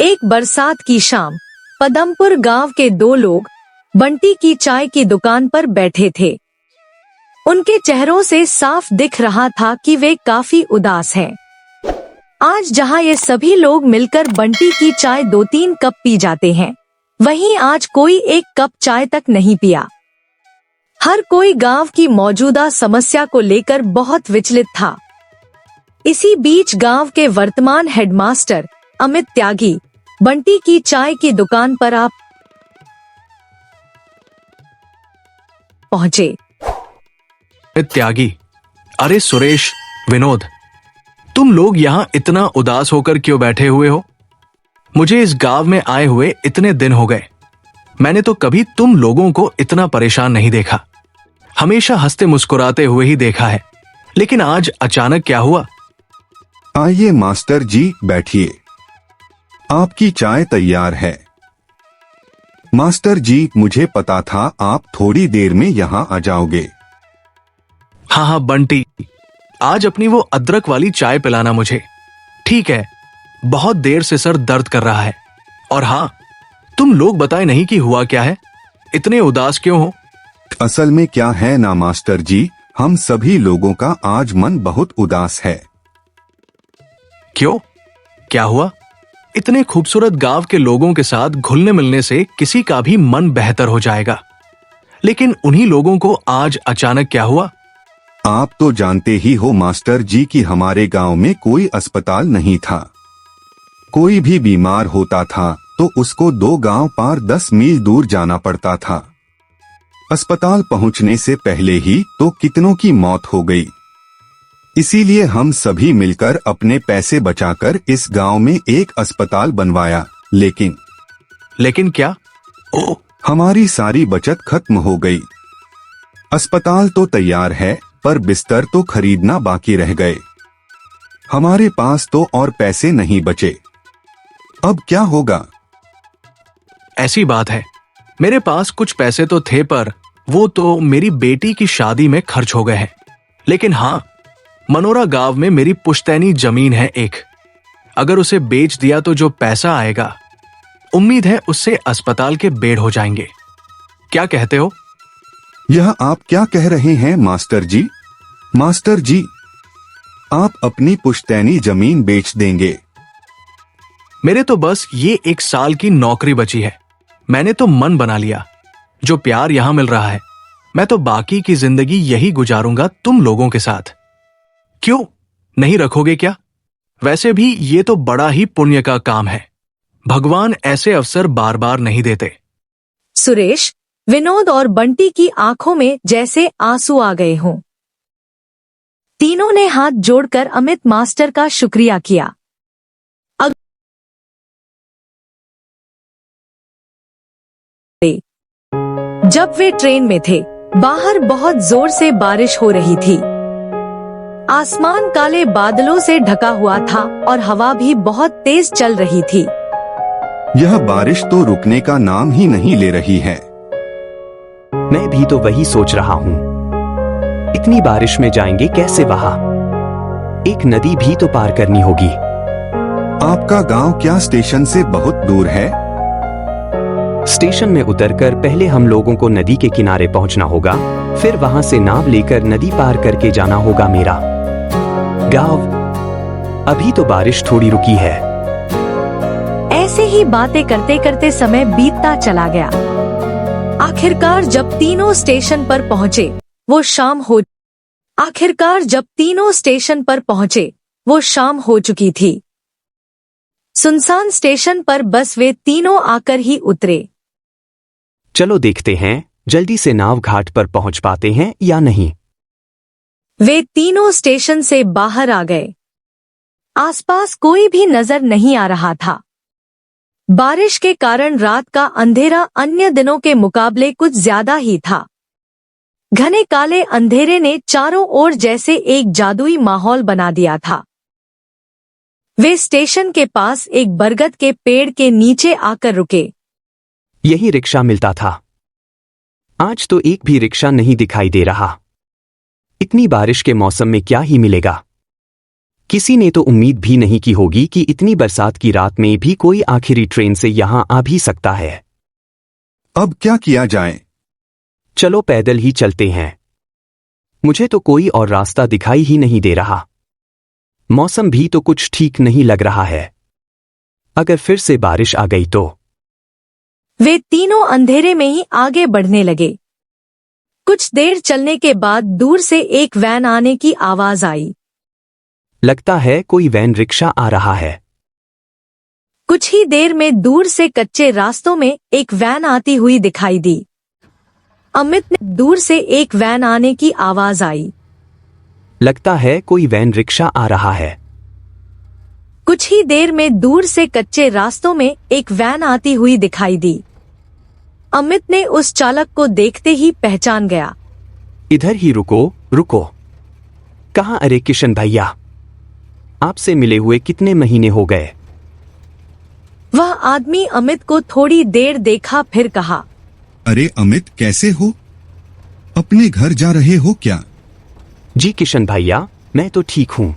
एक बरसात की शाम पदमपुर गांव के दो लोग बंटी की चाय की दुकान पर बैठे थे। उनके चेहरों से साफ दिख रहा था कि वे काफी उदास हैं। आज जहां ये सभी लोग मिलकर बंटी की चाय 2-3 कप पी जाते हैं, वहीं आज कोई एक कप चाय तक नहीं पिया। हर कोई गांव की मौजूदा समस्या को लेकर बहुत विचलित था। इसी बीच गांव के वर्तमान हेडमास्टर अमित त्यागी बंटी की चाय की दुकान पर आ पहुंचे। त्यागी, अरे सुरेश, विनोद, तुम लोग यहाँ इतना उदास होकर क्यों बैठे हुए हो? मुझे इस गांव में आए हुए इतने दिन हो गए, मैंने तो कभी तुम लोगों को इतना परेशान नहीं देखा। हमेशा हंसते मुस्कुराते हुए ही देखा है, लेकिन आज अचानक क्या हुआ? आइए मास्टर जी, बैठिए। आपकी चाय तैयार है। मास्टर जी, मुझे पता था आप थोड़ी देर में यहाँ आ जाओगे। हाँ बंटी, आज अपनी वो अदरक वाली चाय पिलाना मुझे। ठीक है, बहुत देर से सर दर्द कर रहा है। और हाँ, तुम लोग बताए नहीं कि हुआ क्या है, इतने उदास क्यों हो? असल में क्या है ना मास्टर जी, हम सभी लोगों का आज मन बहुत उदास है। क्यों, क्या हुआ? इतने खूबसूरत गांव के लोगों के साथ घुलने मिलने से किसी का भी मन बेहतर हो जाएगा, लेकिन उन्हीं लोगों को आज अचानक क्या हुआ? आप तो जानते ही हो मास्टर जी कि हमारे गांव में कोई अस्पताल नहीं था। कोई भी बीमार होता था तो उसको 2 गांव पार 10 मील दूर जाना पड़ता था। अस्पताल पहुंचने से पहले ही तो कितनों की मौत हो गई। इसीलिए हम सभी मिलकर अपने पैसे बचाकर इस गांव में एक अस्पताल बनवाया। लेकिन क्या? ओह, हमारी सारी बचत खत्म हो गई। अस्पताल तो तैयार है, पर बिस्तर तो खरीदना बाकी रह गए। हमारे पास तो और पैसे नहीं बचे। अब क्या होगा? ऐसी बात है, मेरे पास कुछ पैसे तो थे, पर वो तो मेरी बेटी की शादी में खर्च हो गए हैं। लेकिन हाँ, मनोरा गांव में मेरी पुश्तैनी जमीन है एक। अगर उसे बेच दिया तो जो पैसा आएगा, उम्मीद है उससे अस्पताल के बेड हो जाएंगे। क्या कहते हो? यह आप क्या कह रहे हैं मास्टर जी? मास्टर जी, आप अपनी पुश्तैनी जमीन बेच देंगे? मेरे तो बस ये 1 साल की नौकरी बची है। मैंने तो मन बना लिया, जो प्यार यहां मिल रहा है, मैं तो बाकी की जिंदगी यही गुजारूंगा तुम लोगों के साथ। क्यों, नहीं रखोगे क्या? वैसे भी ये तो बड़ा ही पुण्य का काम है, भगवान ऐसे अवसर बार बार नहीं देते। सुरेश, विनोद और बंटी की आंखों में जैसे आंसू आ गए हों। तीनों ने हाथ जोड़कर अमित मास्टर का शुक्रिया किया। जब वे ट्रेन में थे, बाहर बहुत जोर से बारिश हो रही थी। आसमान काले बादलों से ढका हुआ था और हवा भी बहुत तेज चल रही थी। यह बारिश तो रुकने का नाम ही नहीं ले रही है। मैं भी तो वही सोच रहा हूँ, इतनी बारिश में जाएंगे कैसे वहां? एक नदी भी तो पार करनी होगी। आपका गांव क्या स्टेशन से बहुत दूर है? स्टेशन में उतरकर पहले हम लोगों को नदी के किनारे पहुंचना होगा, फिर वहां से नाव लेकर नदी पार करके जाना होगा मेरा गांव। अभी तो बारिश थोड़ी रुकी है। ऐसे ही बातें करते करते समय बीतता चला गया। आखिरकार जब तीनों स्टेशन पर पहुंचे, वो शाम हो चुकी थी। सुनसान स्टेशन पर बस वे तीनों आकर ही उतरे। चलो देखते हैं जल्दी से नाव घाट पर पहुंच पाते हैं या नहीं। वे तीनों स्टेशन से बाहर आ गए। आसपास कोई भी नजर नहीं आ रहा था। बारिश के कारण रात का अंधेरा अन्य दिनों के मुकाबले कुछ ज्यादा ही था। घने काले अंधेरे ने चारों ओर जैसे एक जादुई माहौल बना दिया था। वे स्टेशन के पास एक बरगद के पेड़ के नीचे आकर रुके। यही रिक्शा मिलता था। आज तो एक भी रिक्शा नहीं दिखाई दे रहा। इतनी बारिश के मौसम में क्या ही मिलेगा? किसी ने तो उम्मीद भी नहीं की होगी कि इतनी बरसात की रात में भी कोई आखिरी ट्रेन से यहां आ भी सकता है। अब क्या किया जाए? चलो पैदल ही चलते हैं। मुझे तो कोई और रास्ता दिखाई ही नहीं दे रहा। मौसम भी तो कुछ ठीक नहीं लग रहा है। अगर फिर से बारिश आ गई तो। वे तीनों अंधेरे में ही आगे बढ़ने लगे। कुछ देर चलने के बाद दूर से एक वैन आने की आवाज आई। लगता है कोई वैन रिक्शा आ रहा है। कुछ ही देर में दूर से कच्चे रास्तों में एक वैन आती हुई दिखाई दी। अमित ने दूर से एक वैन आने की आवाज आई। लगता है कोई वैन रिक्शा आ रहा है। कुछ ही देर में दूर से कच्चे रास्तों में एक वैन आती हुई दिखाई दी। अमित ने उस चालक को देखते ही पहचान गया। इधर ही रुको रुको। कहाँ? अरे किशन भैया, आपसे मिले हुए कितने महीने हो गए। वह आदमी अमित को थोड़ी देर देखा फिर कहा, अरे अमित, कैसे हो? अपने घर जा रहे हो क्या? जी किशन भैया, मैं तो ठीक हूँ।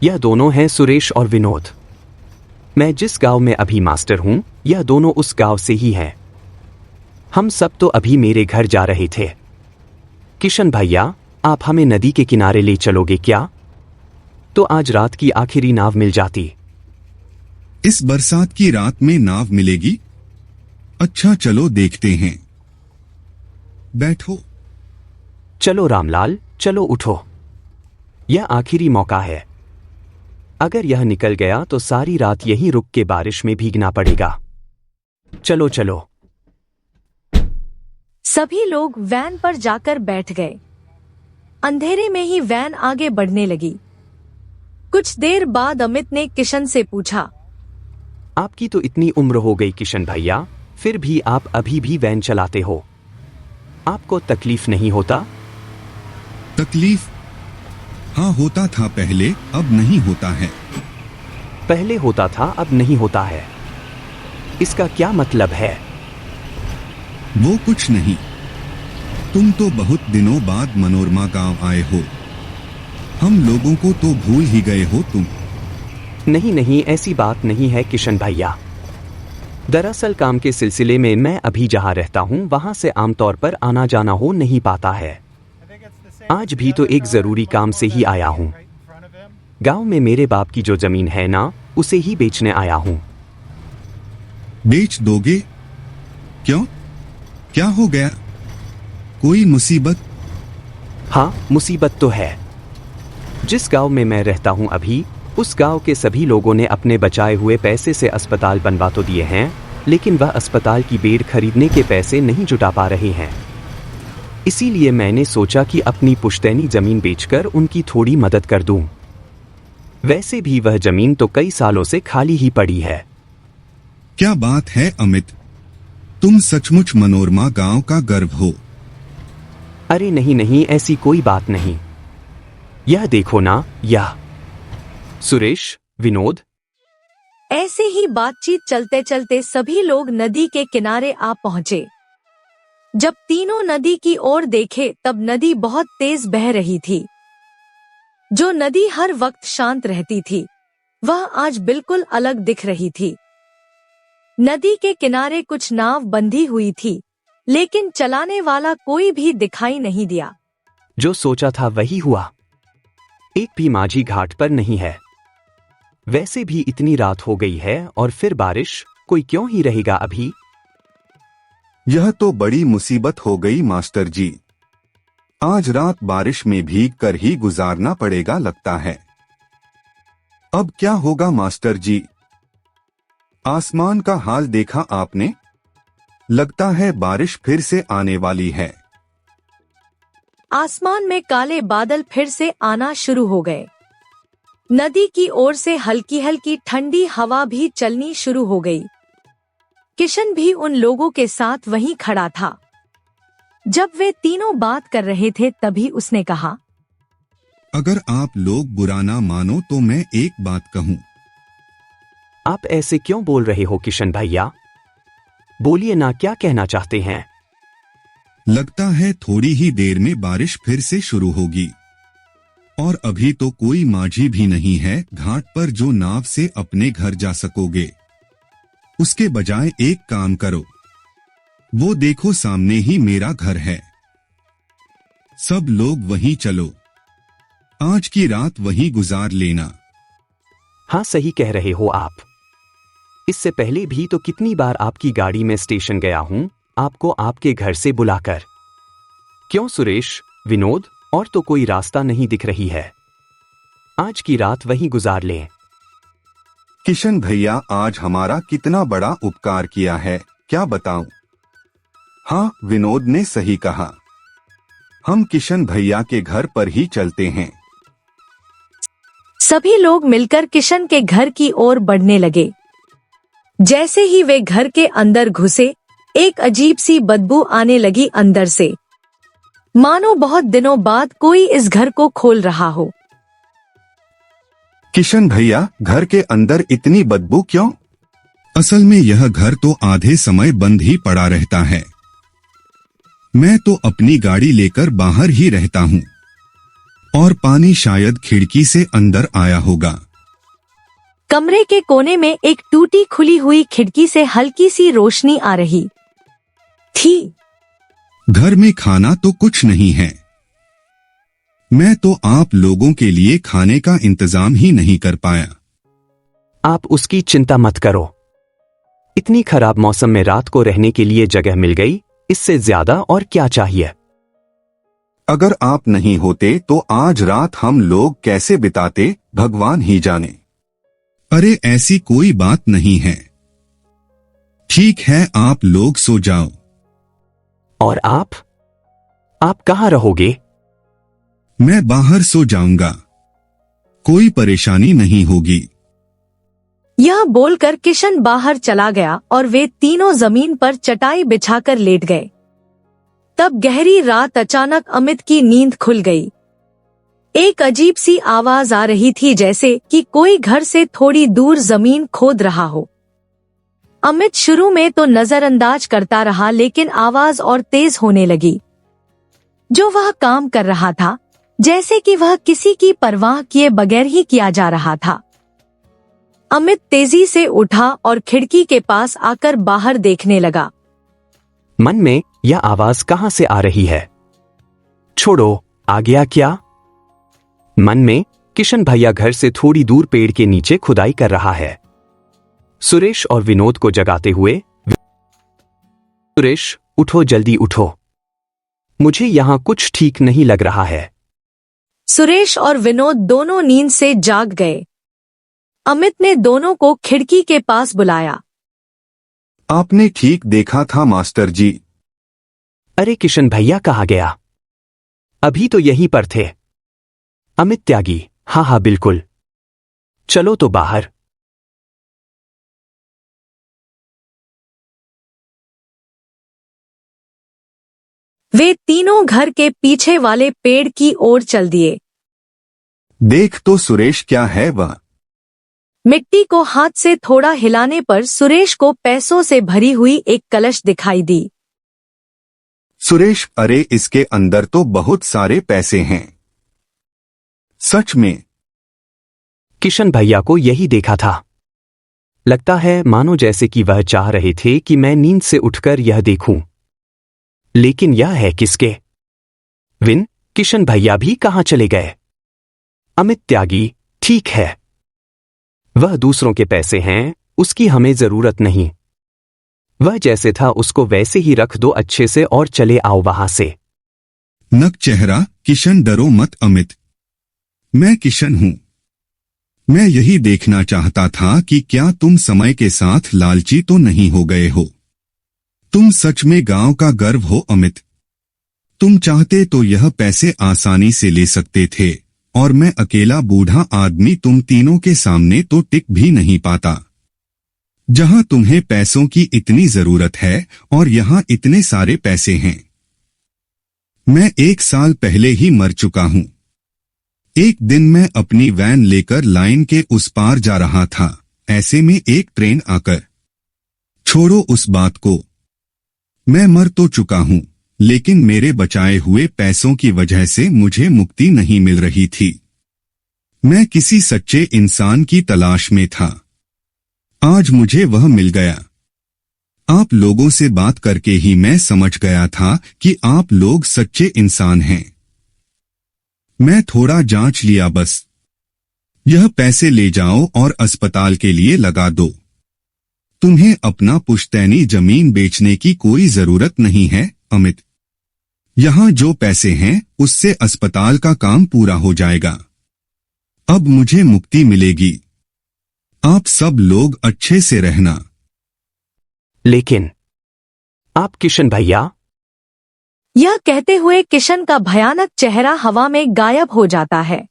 यह दोनों हैं सुरेश और विनोद। मैं जिस गांव में अभी मास्टर हूँ, यह दोनों उस गांव से ही हैं। हम सब तो अभी मेरे घर जा रहे थे। किशन भैया, आप हमें नदी के किनारे ले चलोगे क्या? तो आज रात की आखिरी नाव मिल जाती। इस बरसात की रात में नाव मिलेगी? अच्छा, चलो देखते हैं। बैठो। चलो रामलाल, चलो उठो। यह आखिरी मौका है। अगर यह निकल गया तो सारी रात यहीं रुक के बारिश में भीगना पड़ेगा। चलो चलो। सभी लोग वैन पर जाकर बैठ गए। अंधेरे में ही वैन आगे बढ़ने लगी। कुछ देर बाद अमित ने किशन से पूछा, आपकी तो इतनी उम्र हो गई किशन भैया, फिर भी आप अभी भी वैन चलाते हो। आपको तकलीफ नहीं होता? तकलीफ? हाँ, होता था पहले, अब नहीं होता है। पहले होता था, अब नहीं होता है। इसका क्या मतलब है? वो कुछ नहीं। तुम तो बहुत दिनों बाद मनोरमा गांव आए हो। हम लोगों को तो भूल ही गए हो तुम। नहीं नहीं, ऐसी बात नहीं है किशन भैया। दरअसल काम के सिलसिले में मैं अभी जहाँ रहता हूँ वहाँ से आमतौर पर आना जाना हो नहीं पाता है। आज भी तो एक जरूरी काम से ही आया हूँ। गांव में मेरे बाप की जो जमीन है ना, उसे ही बेचने आया हूँ। बेच दोगे? क्यों? क्या हो गया? कोई मुसीबत? हाँ, मुसीबत तो है। जिस गांव में मैं रहता हूँ अभी, उस गांव के सभी लोगों ने अपने बचाए हुए पैसे से अस्पताल बनवा तो दिए हैं, लेकिन वह अस्पताल की बेड खरीदने के पैसे नहीं जुटा पा रहे हैं। इसीलिए मैंने सोचा कि अपनी पुश्तैनी जमीन बेचकर उनकी थोड़ी मदद कर दूं। वैसे भी वह जमीन तो कई सालों से खाली ही पड़ी है। क्या बात है अमित, तुम सचमुच मनोरमा गांव का गर्व हो। अरे नहीं नहीं, ऐसी कोई बात नहीं। यह देखो ना, यह सुरेश, विनोद। ऐसे ही बातचीत चलते चलते सभी लोग नदी के किनारे आ पहुंचे। जब तीनों नदी की ओर देखे तब नदी बहुत तेज बह रही थी। जो नदी हर वक्त शांत रहती थी, वह आज बिल्कुल अलग दिख रही थी। नदी के किनारे कुछ नाव बंधी हुई थी, लेकिन चलाने वाला कोई भी दिखाई नहीं दिया। जो सोचा था वही हुआ। एक भी माझी घाट पर नहीं है। वैसे भी इतनी रात हो गई है और फिर बारिश, कोई क्यों ही रहेगा अभी। यह तो बड़ी मुसीबत हो गई मास्टर जी। आज रात बारिश में भीग कर ही गुजारना पड़ेगा लगता है। अब क्या होगा मास्टर जी? आसमान का हाल देखा आपने? लगता है बारिश फिर से आने वाली है। आसमान में काले बादल फिर से आना शुरू हो गए। नदी की ओर से हल्की हल्की ठंडी हवा भी चलनी शुरू हो गई। किशन भी उन लोगों के साथ वहीं खड़ा था। जब वे तीनों बात कर रहे थे तभी उसने कहा, अगर आप लोग बुरा ना मानो तो मैं एक बात कहूं। आप ऐसे क्यों बोल रहे हो किशन भैया? बोलिए ना, क्या कहना चाहते हैं? लगता है थोड़ी ही देर में बारिश फिर से शुरू होगी। और अभी तो कोई माझी भी नहीं है घाट पर जो नाव से अपने घर जा सकोगे। उसके बजाय एक काम करो, वो देखो सामने ही मेरा घर है। सब लोग वहीं चलो, आज की रात वहीं गुजार लेना। हाँ, सही कह रहे हो आप। इससे पहले भी तो कितनी बार आपकी गाड़ी में स्टेशन गया हूं, आपको आपके घर से बुलाकर। क्यों सुरेश, विनोद, और तो कोई रास्ता नहीं दिख रही है। आज की रात वहीं गुजार लें। किशन भैया, आज हमारा कितना बड़ा उपकार किया है, क्या बताऊं। हाँ, विनोद ने सही कहा। हम किशन भैया के घर पर ही चलते हैं। सभी लोग मिलकर किशन के घर की ओर बढ़ने लगे। जैसे ही वे घर के अंदर घुसे, एक अजीब सी बदबू आने लगी अंदर से, मानो बहुत दिनों बाद कोई इस घर को खोल रहा हो। किशन भैया, घर के अंदर इतनी बदबू क्यों? असल में यह घर तो आधे समय बंद ही पड़ा रहता है। मैं तो अपनी गाड़ी लेकर बाहर ही रहता हूँ और पानी शायद खिड़की से अंदर आया होगा। कमरे के कोने में एक टूटी खुली हुई खिड़की से हल्की सी रोशनी आ रही थी। घर में खाना तो कुछ नहीं है। मैं तो आप लोगों के लिए खाने का इंतजाम ही नहीं कर पाया। आप उसकी चिंता मत करो। इतनी खराब मौसम में रात को रहने के लिए जगह मिल गई, इससे ज्यादा और क्या चाहिए। अगर आप नहीं होते तो आज रात हम लोग कैसे बिताते, भगवान ही जाने। अरे ऐसी कोई बात नहीं है। ठीक है, आप लोग सो जाओ। और आप कहाँ रहोगे? मैं बाहर सो जाऊंगा, कोई परेशानी नहीं होगी। यह बोलकर किशन बाहर चला गया और वे तीनों जमीन पर चटाई बिछाकर लेट गए। तब गहरी रात अचानक अमित की नींद खुल गई। एक अजीब सी आवाज आ रही थी, जैसे कि कोई घर से थोड़ी दूर जमीन खोद रहा हो। अमित शुरू में तो नजरअंदाज करता रहा, लेकिन आवाज और तेज होने लगी। जो वह काम कर रहा था, जैसे कि वह किसी की परवाह किए बगैर ही किया जा रहा था। अमित तेजी से उठा और खिड़की के पास आकर बाहर देखने लगा। मन में यह आवाज कहां से आ रही है? छोड़ो, आ गया क्या? मन में किशन भैया घर से थोड़ी दूर पेड़ के नीचे खुदाई कर रहा है। सुरेश और विनोद को जगाते हुए, सुरेश उठो, जल्दी उठो, मुझे यहां कुछ ठीक नहीं लग रहा है। सुरेश और विनोद दोनों नींद से जाग गए। अमित ने दोनों को खिड़की के पास बुलाया। आपने ठीक देखा था मास्टर जी। अरे किशन भैया कहाँ गया? अभी तो यहीं पर थे। अमित त्यागी, हाँ बिल्कुल, चलो तो बाहर। वे तीनों घर के पीछे वाले पेड़ की ओर चल दिए। देख तो सुरेश, क्या है वह? मिट्टी को हाथ से थोड़ा हिलाने पर सुरेश को पैसों से भरी हुई एक कलश दिखाई दी। सुरेश, अरे इसके अंदर तो बहुत सारे पैसे हैं। सच में? किशन भैया को यही देखा था। लगता है मानो जैसे कि वह चाह रहे थे कि मैं नींद से उठकर यह देखूं। लेकिन यह है किसके? विन, किशन भैया भी कहां चले गए? अमित त्यागी, ठीक है, वह दूसरों के पैसे हैं, उसकी हमें जरूरत नहीं। वह जैसे था उसको वैसे ही रख दो अच्छे से और चले आओ वहां से। नक चेहरा, किशन डरो मत अमित, मैं किशन हूं। मैं यही देखना चाहता था कि क्या तुम समय के साथ लालची तो नहीं हो गए हो। तुम सच में गांव का गर्व हो अमित। तुम चाहते तो यह पैसे आसानी से ले सकते थे और मैं अकेला बूढ़ा आदमी तुम तीनों के सामने तो टिक भी नहीं पाता। जहां तुम्हें पैसों की इतनी जरूरत है और यहां इतने सारे पैसे हैं। मैं 1 साल पहले ही मर चुका हूं। एक दिन मैं अपनी वैन लेकर लाइन के उस पार जा रहा था, ऐसे में एक ट्रेन आकर, छोड़ो उस बात को, मैं मर तो चुका हूं, लेकिन मेरे बचाए हुए पैसों की वजह से मुझे मुक्ति नहीं मिल रही थी। मैं किसी सच्चे इंसान की तलाश में था। आज मुझे वह मिल गया। आप लोगों से बात करके ही मैं समझ गया था कि आप लोग सच्चे इंसान हैं। मैं थोड़ा जांच लिया बस। यह पैसे ले जाओ और अस्पताल के लिए लगा दो। तुम्हें अपना पुश्तैनी जमीन बेचने की कोई जरूरत नहीं है, अमित। यहाँ जो पैसे हैं उससे अस्पताल का काम पूरा हो जाएगा। अब मुझे मुक्ति मिलेगी। आप सब लोग अच्छे से रहना। लेकिन आप किशन भैया? यह कहते हुए किशन का भयानक चेहरा हवा में गायब हो जाता है।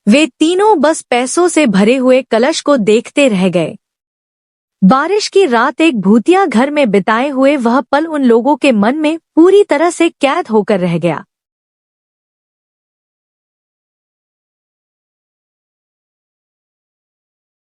वे तीनों बस पैसों से भरे हुए कलश को देखते रह गए। बारिश की रात एक भूतिया घर में बिताए हुए वह पल उन लोगों के मन में पूरी तरह से कैद होकर रह गया।